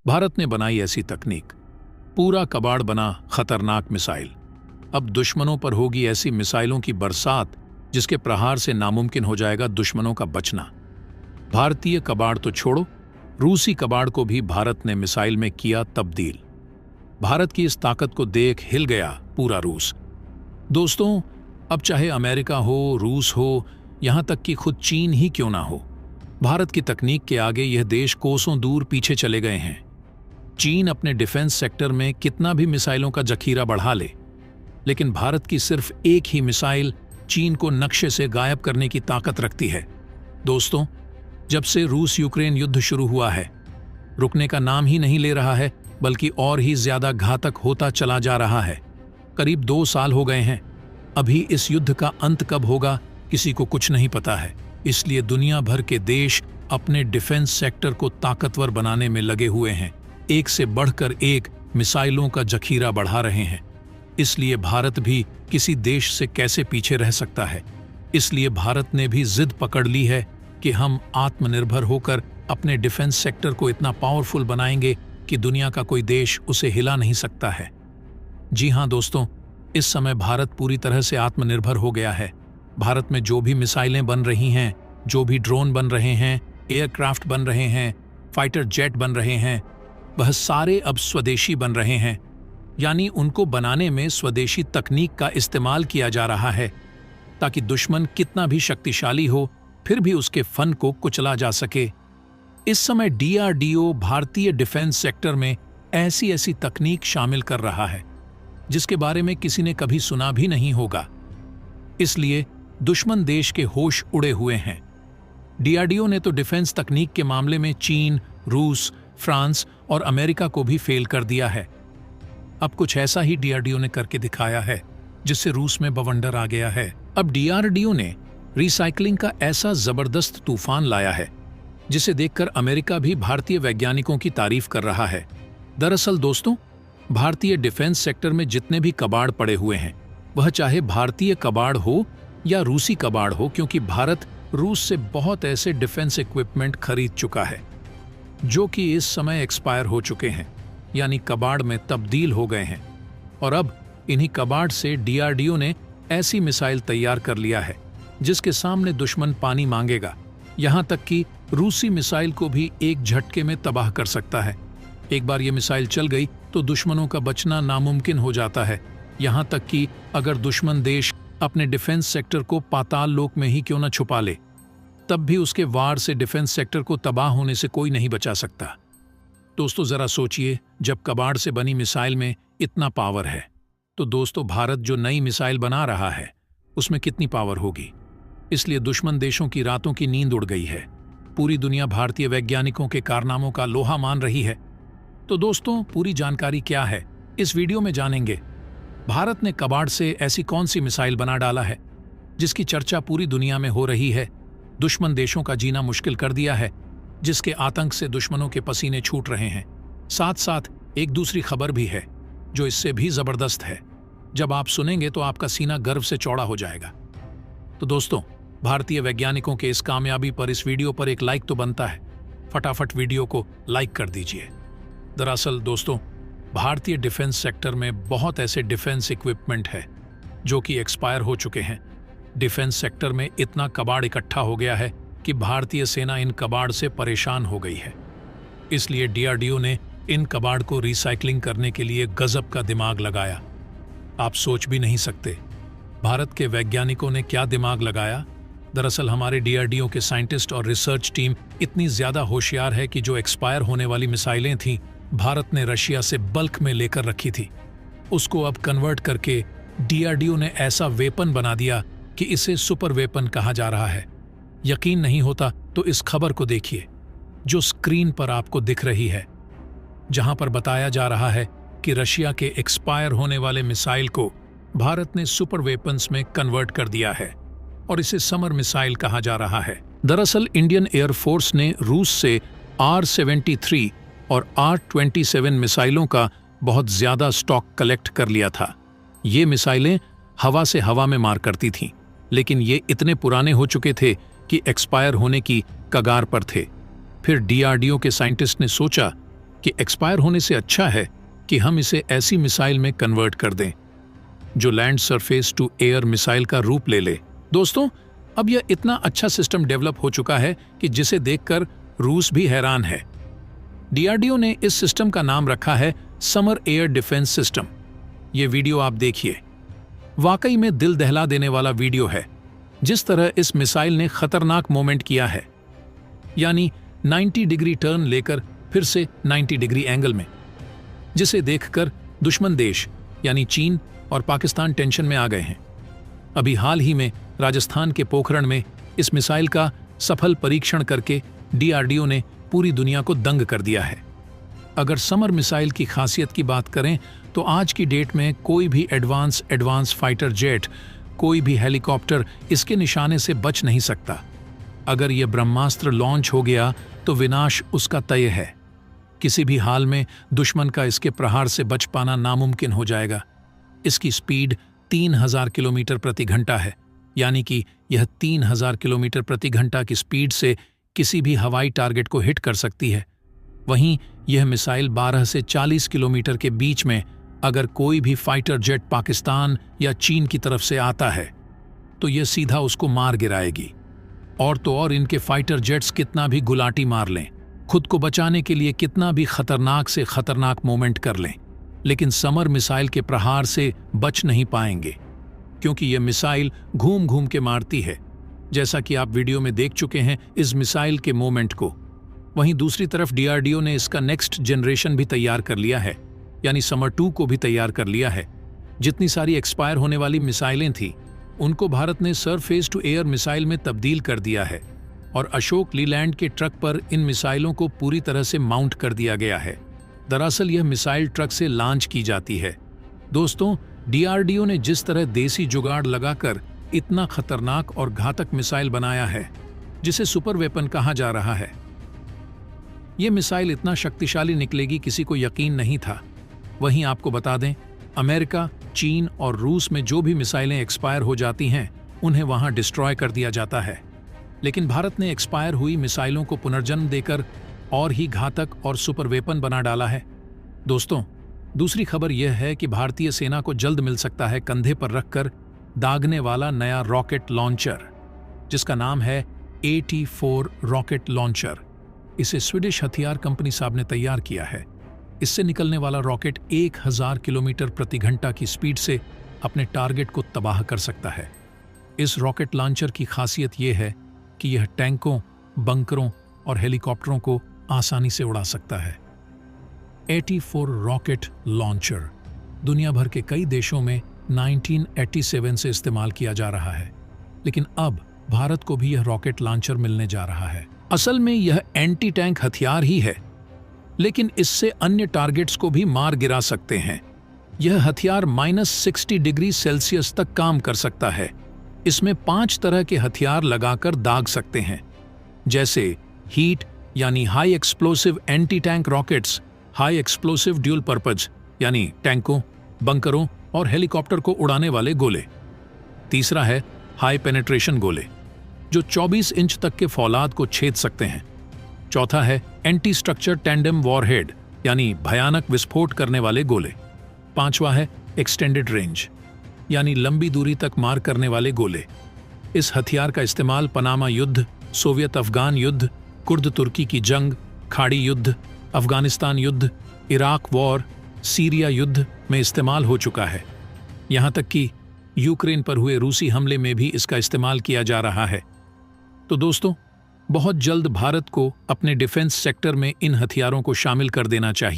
भारत ने बनाई ऐसी तकनीक, पूरा कबाड़ बना खतरनाक मिसाइल। अब दुश्मनों पर होगी ऐसी मिसाइलों की बरसात जिसके प्रहार से नामुमकिन हो जाएगा दुश्मनों का बचना। भारतीय कबाड़ तो छोड़ो, रूसी कबाड़ को भी भारत ने मिसाइल में किया तब्दील। भारत की इस ताकत को देख हिल गया पूरा रूस। दोस्तों, अब चाहे अमेरिका हो, रूस हो, यहां तक कि खुद चीन ही क्यों ना हो, भारत की तकनीक के आगे यह देश कोसों दूर पीछे चले गए हैं। चीन अपने डिफेंस सेक्टर में कितना भी मिसाइलों का जखीरा बढ़ा ले, लेकिन भारत की सिर्फ एक ही मिसाइल चीन को नक्शे से गायब करने की ताकत रखती है। दोस्तों, जब से रूस यूक्रेन युद्ध शुरू हुआ है, रुकने का नाम ही नहीं ले रहा है, बल्कि और ही ज्यादा घातक होता चला जा रहा है। करीब 2 साल हो गए हैं। अभी इस युद्ध का अंत कब होगा किसी को कुछ नहीं पता है। इसलिए दुनिया भर के देश अपने डिफेंस सेक्टर को ताकतवर बनाने में लगे हुए हैं। एक से बढ़कर एक मिसाइलों का जखीरा बढ़ा रहे हैं। इसलिए भारत भी किसी देश से कैसे पीछे रह सकता है। इसलिए भारत ने भी जिद पकड़ ली है कि हम आत्मनिर्भर होकर अपने डिफेंस सेक्टर को इतना पावरफुल बनाएंगे कि दुनिया का कोई देश उसे हिला नहीं सकता है। जी हां दोस्तों, इस समय भारत पूरी तरह से आत्मनिर्भर हो गया है। भारत में जो भी मिसाइलें बन रही हैं, जो भी ड्रोन बन रहे हैं, एयरक्राफ्ट बन रहे हैं, फाइटर जेट बन रहे हैं, वह सारे अब स्वदेशी बन रहे हैं। यानी उनको बनाने में स्वदेशी तकनीक का इस्तेमाल किया जा रहा है, ताकि दुश्मन कितना भी शक्तिशाली हो फिर भी उसके फन को कुचला जा सके। इस समय DRDO भारतीय डिफेंस सेक्टर में ऐसी ऐसी तकनीक शामिल कर रहा है जिसके बारे में किसी ने कभी सुना भी नहीं होगा। इसलिए दुश्मन देश के होश उड़े हुए हैं। DRDO ने तो डिफेंस तकनीक के मामले में चीन, रूस, फ्रांस और अमेरिका को भी फेल कर दिया है। अब कुछ ऐसा ही DRDO ने करके दिखाया है जिससे रूस में बवंडर आ गया है। अब DRDO ने रिसाइकलिंग का ऐसा जबरदस्त तूफान लाया है जिसे देखकर अमेरिका भी भारतीय वैज्ञानिकों की तारीफ कर रहा है। दरअसल दोस्तों, भारतीय डिफेंस सेक्टर में जितने भी कबाड़ पड़े हुए हैं, वह चाहे भारतीय कबाड़ हो या रूसी कबाड़ हो, क्योंकि भारत रूस से बहुत ऐसे डिफेंस इक्विपमेंट खरीद चुका है जो कि इस समय एक्सपायर हो चुके हैं, यानी कबाड़ में तब्दील हो गए हैं। और अब इन्हीं कबाड़ से DRDO ने ऐसी मिसाइल तैयार कर लिया है जिसके सामने दुश्मन पानी मांगेगा। यहां तक कि रूसी मिसाइल को भी एक झटके में तबाह कर सकता है। एक बार ये मिसाइल चल गई तो दुश्मनों का बचना नामुमकिन हो जाता है। यहां तक कि अगर दुश्मन देश अपने डिफेंस सेक्टर को पाताल लोक में ही क्यों न छुपा ले, तब भी उसके वार से डिफेंस सेक्टर को तबाह होने से कोई नहीं बचा सकता। दोस्तों, जरा सोचिए, जब कबाड़ से बनी मिसाइल में इतना पावर है, तो दोस्तों भारत जो नई मिसाइल बना रहा है उसमें कितनी पावर होगी। इसलिए दुश्मन देशों की रातों की नींद उड़ गई है। पूरी दुनिया भारतीय वैज्ञानिकों के कारनामों का लोहा मान रही है। तो दोस्तों, पूरी जानकारी क्या है इस वीडियो में जानेंगे। भारत ने कबाड़ से ऐसी कौन सी मिसाइल बना डाला है जिसकी चर्चा पूरी दुनिया में हो रही है, दुश्मन देशों का जीना मुश्किल कर दिया है, जिसके आतंक से दुश्मनों के पसीने छूट रहे हैं। साथ साथ एक दूसरी खबर भी है जो इससे भी जबरदस्त है। जब आप सुनेंगे तो आपका सीना गर्व से चौड़ा हो जाएगा। तो दोस्तों, भारतीय वैज्ञानिकों के इस कामयाबी पर इस वीडियो पर एक लाइक तो बनता है। फटाफट वीडियो को लाइक कर दीजिए। दरअसल दोस्तों, भारतीय डिफेंस सेक्टर में बहुत ऐसे डिफेंस इक्विपमेंट है जो कि एक्सपायर हो चुके हैं। डिफेंस सेक्टर में इतना कबाड़ इकट्ठा हो गया है कि भारतीय सेना इन कबाड़ से परेशान हो गई है। इसलिए DRDO ने इन कबाड़ को रिसाइकलिंग करने के लिए गजब का दिमाग लगाया। आप सोच भी नहीं सकते भारत के वैज्ञानिकों ने क्या दिमाग लगाया। दरअसल हमारे DRDO के साइंटिस्ट और रिसर्च टीम इतनी ज्यादा होशियार है कि जो एक्सपायर होने वाली मिसाइलें थीं, भारत ने रशिया से बल्क में लेकर रखी थी, उसको अब कन्वर्ट करके DRDO ने ऐसा वेपन बना दिया कि इसे सुपर वेपन कहा जा रहा है। यकीन नहीं होता तो इस खबर को देखिए जो स्क्रीन पर आपको दिख रही है, जहां पर बताया जा रहा है कि रशिया के एक्सपायर होने वाले मिसाइल को भारत ने सुपर वेपन्स में कन्वर्ट कर दिया है और इसे समर मिसाइल कहा जा रहा है। दरअसल इंडियन एयरफोर्स ने रूस से R-73 और R-27 मिसाइलों का बहुत ज्यादा स्टॉक कलेक्ट कर लिया था। ये मिसाइलें हवा से हवा में मार करती थीं, लेकिन ये इतने पुराने हो चुके थे कि एक्सपायर होने की कगार पर थे। फिर DRDO के साइंटिस्ट ने सोचा कि एक्सपायर होने से अच्छा है कि हम इसे ऐसी मिसाइल में कन्वर्ट कर दें जो land surface to air missile का रूप ले ले। दोस्तों, अब यह इतना अच्छा सिस्टम डेवलप हो चुका है कि जिसे देखकर रूस भी हैरान है। डीआरडीओ ने इस सिस्टम का नाम रखा है समर एयर डिफेंस सिस्टम। ये वीडियो आप देखिए, वाकई में दिल दहला देने वाला वीडियो है। जिस तरह इस मिसाइल ने खतरनाक मोमेंट किया है, यानी 90 डिग्री टर्न लेकर फिर से 90 डिग्री एंगल में, जिसे देखकर दुश्मन देश यानी चीन और पाकिस्तान टेंशन में आ गए हैं। अभी हाल ही में राजस्थान के पोखरण में इस मिसाइल का सफल परीक्षण करके डीआरडीओ ने पूरी दुनिया को दंग कर दिया है। अगर समर मिसाइल की खासियत की बात करें तो आज की डेट में कोई भी एडवांस फाइटर जेट, कोई भी हेलीकॉप्टर इसके निशाने से बच नहीं सकता। अगर यह ब्रह्मास्त्र लॉन्च हो गया तो विनाश उसका तय है। किसी भी हाल में दुश्मन का इसके प्रहार से बच पाना नामुमकिन हो जाएगा। इसकी स्पीड 3000 किलोमीटर प्रति घंटा है, यानी कि यह 3000 किलोमीटर प्रति घंटा की स्पीड से किसी भी हवाई टारगेट को हिट कर सकती है। वहीं यह मिसाइल 12 से 40 किलोमीटर के बीच में अगर कोई भी फाइटर जेट पाकिस्तान या चीन की तरफ से आता है तो यह सीधा उसको मार गिराएगी। और तो और इनके फाइटर जेट्स कितना भी गुलाटी मार लें, खुद को बचाने के लिए कितना भी खतरनाक से खतरनाक मूवमेंट कर लें, लेकिन समर मिसाइल के प्रहार से बच नहीं पाएंगे, क्योंकि यह मिसाइल घूम घूम के मारती है, जैसा कि आप वीडियो में देख चुके हैं इस मिसाइल के मूवमेंट को। वहीं दूसरी तरफ डीआरडीओ ने इसका नेक्स्ट जनरेशन भी तैयार कर लिया है, यानी समर 2 को भी तैयार कर लिया है। जितनी सारी एक्सपायर होने वाली मिसाइलें थीं, उनको भारत ने सरफेस टू एयर मिसाइल में तब्दील कर दिया है और अशोक लीलैंड के ट्रक पर इन मिसाइलों को पूरी तरह से माउंट कर दिया गया है। दरअसल यह मिसाइल ट्रक से लॉन्च की जाती है। दोस्तों, डीआरडीओ ने जिस तरह देसी जुगाड़ लगाकर इतना खतरनाक और घातक मिसाइल बनाया है, जिसे सुपर वेपन कहा जा रहा है, यह मिसाइल इतना शक्तिशाली निकलेगी किसी को यकीन नहीं था। वहीं आपको बता दें, अमेरिका, चीन और रूस में जो भी मिसाइलें एक्सपायर हो जाती हैं उन्हें वहां डिस्ट्रॉय कर दिया जाता है, लेकिन भारत ने एक्सपायर हुई मिसाइलों को पुनर्जन्म देकर और ही घातक और सुपर वेपन बना डाला है। दोस्तों, दूसरी खबर यह है कि भारतीय सेना को जल्द मिल सकता है कंधे पर रखकर दागने वाला नया रॉकेट लॉन्चर, जिसका नाम है AT4 रॉकेट लॉन्चर। इसे स्वीडिश हथियार कंपनी साहब ने तैयार किया है। इससे निकलने वाला रॉकेट 1000 किलोमीटर प्रति घंटा की स्पीड से अपने टारगेट को तबाह कर सकता है। इस रॉकेट लॉन्चर की खासियत यह है कि यह टैंकों, बंकरों और हेलीकॉप्टरों को आसानी से उड़ा सकता है। AT4 रॉकेट लॉन्चर दुनिया भर के कई देशों में 1987 से इस्तेमाल किया जा रहा है, लेकिन अब भारत को भी यह रॉकेट लॉन्चर मिलने जा रहा है। असल में यह एंटी टैंक हथियार ही है, लेकिन इससे अन्य टारगेट्स को भी मार गिरा सकते हैं। यह हथियार -60 डिग्री सेल्सियस तक काम कर सकता है। इसमें 5 तरह के हथियार लगाकर दाग सकते हैं, जैसे हीट यानी high explosive anti tank rockets, high explosive dual purpose यानी टैंकों, बंकरों और हेलीकॉप्टर को उड़ाने वाले गोले। तीसरा है हाई पेनेट्रेशन गोले, जो 24 इंच तक के फौलाद को छेद सकते हैं। चौथा है एंटी स्ट्रक्चर टैंडेम वॉरहेड यानी भयानक विस्फोट करने वाले गोले। पांचवा है एक्सटेंडेड रेंज यानी लंबी दूरी तक मार करने वाले गोले। इस हथियार का इस्तेमाल पनामा युद्ध, सोवियत अफगान युद्ध, कुर्द तुर्की की जंग, खाड़ी युद्ध, अफगानिस्तान युद्ध, इराक वॉर, सीरिया युद्ध में इस्तेमाल हो चुका है। यहाँ तक कि यूक्रेन पर हुए रूसी हमले में भी इसका इस्तेमाल किया जा रहा है। तो दोस्तों, बहुत जल्द भारत को अपने डिफेंस सेक्टर में इन हथियारों को शामिल कर देना चाहिए।